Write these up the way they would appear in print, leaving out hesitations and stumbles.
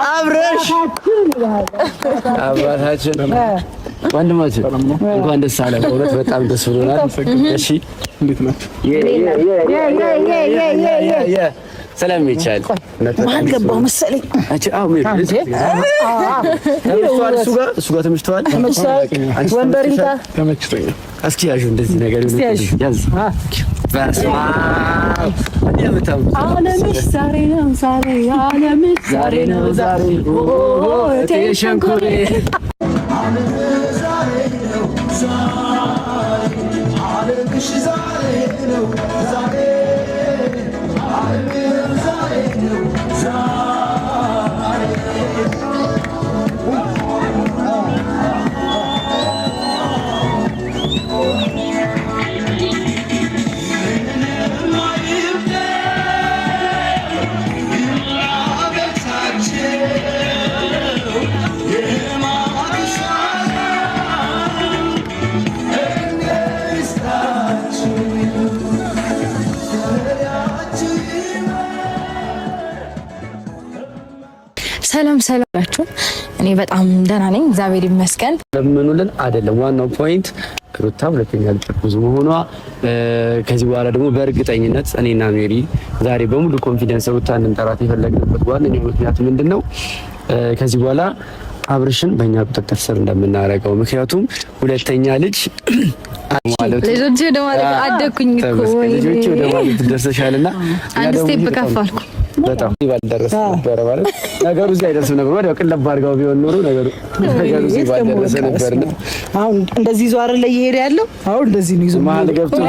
አብረሽ አባታችን ወንድማችን እንኳን ደስ አለ። በእውነት በጣም ደስ ብሎናል። እሺ እንዴት ናችሁ? ሰላም ይቻል ማን ገባው መሰለኝ። እሱ ጋር ተመችቷል። ወንበሪታ ተመችቶኛል። እስኪ ያዡ እንደዚህ ነገር ያዝ ዓለምሽ ዛሬ ነው ዛሬ ዓለምሽ ዛሬ ነው ዛሬ ሸንኮሬ ሰላም ናችሁ? እኔ በጣም ደህና ነኝ፣ እግዚአብሔር ይመስገን። ለምኑልን አይደለም ዋናው ፖይንት ሩታ ሁለተኛ ልትጉዝ መሆኗ። ከዚህ በኋላ ደግሞ በእርግጠኝነት እኔና ሜሪ ዛሬ በሙሉ ኮንፊደንስ ሩታ እንጠራት የፈለግንበት ዋናው ምክንያት ምንድነው? ከዚህ በኋላ አብርሽን በእኛ ቁጥጥር ስር እንደምናረገው። ምክንያቱም ሁለተኛ ልጅ ማለት ልጆች ወደ ማለት አደኩኝ እኮ ልጆች ወደ ማለት ደርሰሻልና አንድ ስቴፕ ከፋልኩ። በጣም ባልደረሰ ነበር ማለት ነገሩ እዚህ አይደርስም ነበር። ወዲያው ቅልብ አድርጋው ቢሆን ኖሮ ነገሩ እዚህ ባልደረሰ ነበር። አሁን እንደዚህ ይዞ አይደል እየሄደ ያለው? አሁን እንደዚህ ነው ይዞ መሀል ገብቶ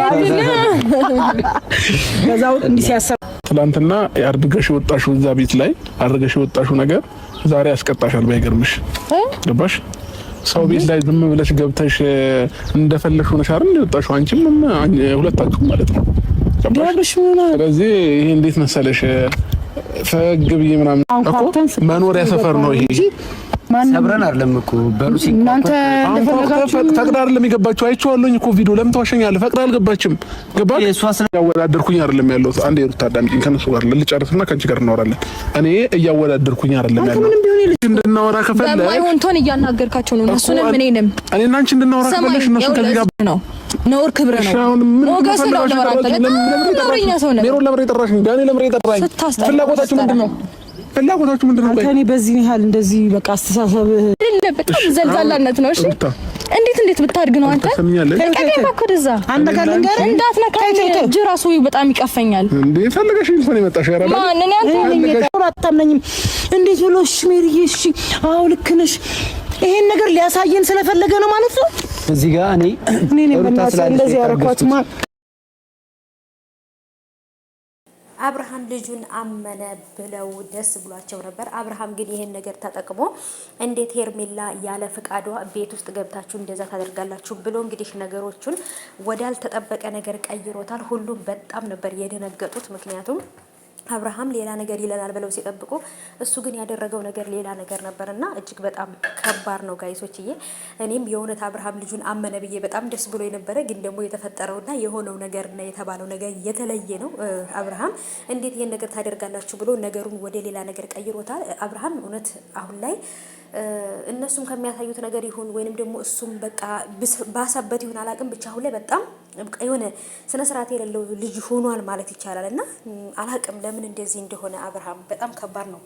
ከዛው እንዲህ ሲያሰብ ትናንትና አድርገሽ ወጣሽው እዛ ቤት ላይ አድርገሽ ወጣሽው ነገር ዛሬ ያስቀጣሻል። ባይገርምሽ ገባሽ? ሰው ቤት ላይ ዝም ብለሽ ገብተሽ እንደፈለግሽ ሆነሽ አይደል ወጣሽው? አንቺም ሁለታችሁም ማለት ነው። ገባሽ? ስለዚህ ይሄ እንዴት መሰለሽ ፈግ ብዬ ምናምን እኮ መኖሪያ ሰፈር ነው ይሄ። ሰብረን አይደለም እኮ በሩ እናንተ ፈቅዳ አይደለም የገባችሁ። አይቼዋለሁኝ እኮ ቪዲዮ። ለምን ተዋሸኛለህ? ፈቅዳ አልገባችም። ገባህ? እያወዳደርኩኝ አይደለም ያለው። አንዴ ሩታ አዳምጪኝ። ከነሱ ጋር ልጨርስና ከአንቺ ጋር እናወራለን። እኔ እያወዳደርኩኝ አይደለም ያለው። እንድናወራ ከፈለግሽ በማይሆን ቶን እያናገርካቸው ነው እነሱንም እኔንም። እኔና አንቺ እንድናወራ ከፈለግሽ እነሱ ከዚህ ጋር ነው ነውር ክብረ ነው ሞገስ ነው ለማራጠለ ነውርኛ ሰው ነው። ሜሮን ለምሬ ጠራሽኝ? ዳኒ ለምሬ ጠራኝ? ፍላጎታችሁ ምንድነው? ፍላጎታችሁ ምንድነው? ከኔ በዚህ ያህል እንደዚህ በቃ አስተሳሰብ በጣም ዘልዛላነት ነው። እሺ እንዴት ብታድግ ነው አንተ? ከቀቀኝ ባኮደዛ አንደጋለን ጋር እንዳትነካኝ እጅ ራሱ በጣም ይቀፈኛል። እንዴ ፈልገሽ ይልፈን የመጣሽ ያራዳ ማን እኔ አንተ አታምነኝም? እንዴት ብሎ እሺ ሜሪዬ፣ እሺ አዎ ልክ ነሽ። ይሄን ነገር ሊያሳየን ስለፈለገ ነው ማለት ነው። እዚህ ጋር እኔ እንደዚህ ያረኳት ማን አብርሃም ልጁን አመነ ብለው ደስ ብሏቸው ነበር። አብርሃም ግን ይሄን ነገር ተጠቅሞ እንዴት ሄርሜላ ያለ ፍቃዷ ቤት ውስጥ ገብታችሁ እንደዛ ታደርጋላችሁ ብሎ እንግዲህ ነገሮቹን ወዳልተጠበቀ ነገር ቀይሮታል። ሁሉም በጣም ነበር የደነገጡት። ምክንያቱም አብርሃም ሌላ ነገር ይለናል ብለው ሲጠብቁ እሱ ግን ያደረገው ነገር ሌላ ነገር ነበርና እጅግ በጣም ከባድ ነው ጋይሶችዬ። እኔም የእውነት አብርሃም ልጁን አመነ ብዬ በጣም ደስ ብሎ የነበረ ግን ደግሞ የተፈጠረውና የሆነው ነገርና የተባለው ነገር የተለየ ነው። አብርሃም እንዴት ይሄን ነገር ታደርጋላችሁ ብሎ ነገሩን ወደ ሌላ ነገር ቀይሮታል። አብርሃም እውነት አሁን ላይ እነሱም ከሚያሳዩት ነገር ይሁን ወይንም ደግሞ እሱም በቃ ባሰበት ይሁን አላቅም፣ ብቻ አሁን ላይ በጣም የሆነ ስነ ስርዓት የሌለው ልጅ ሆኗል ማለት ይቻላል። እና አላቅም ለምን እንደዚህ እንደሆነ አብርሃም በጣም ከባድ ነው።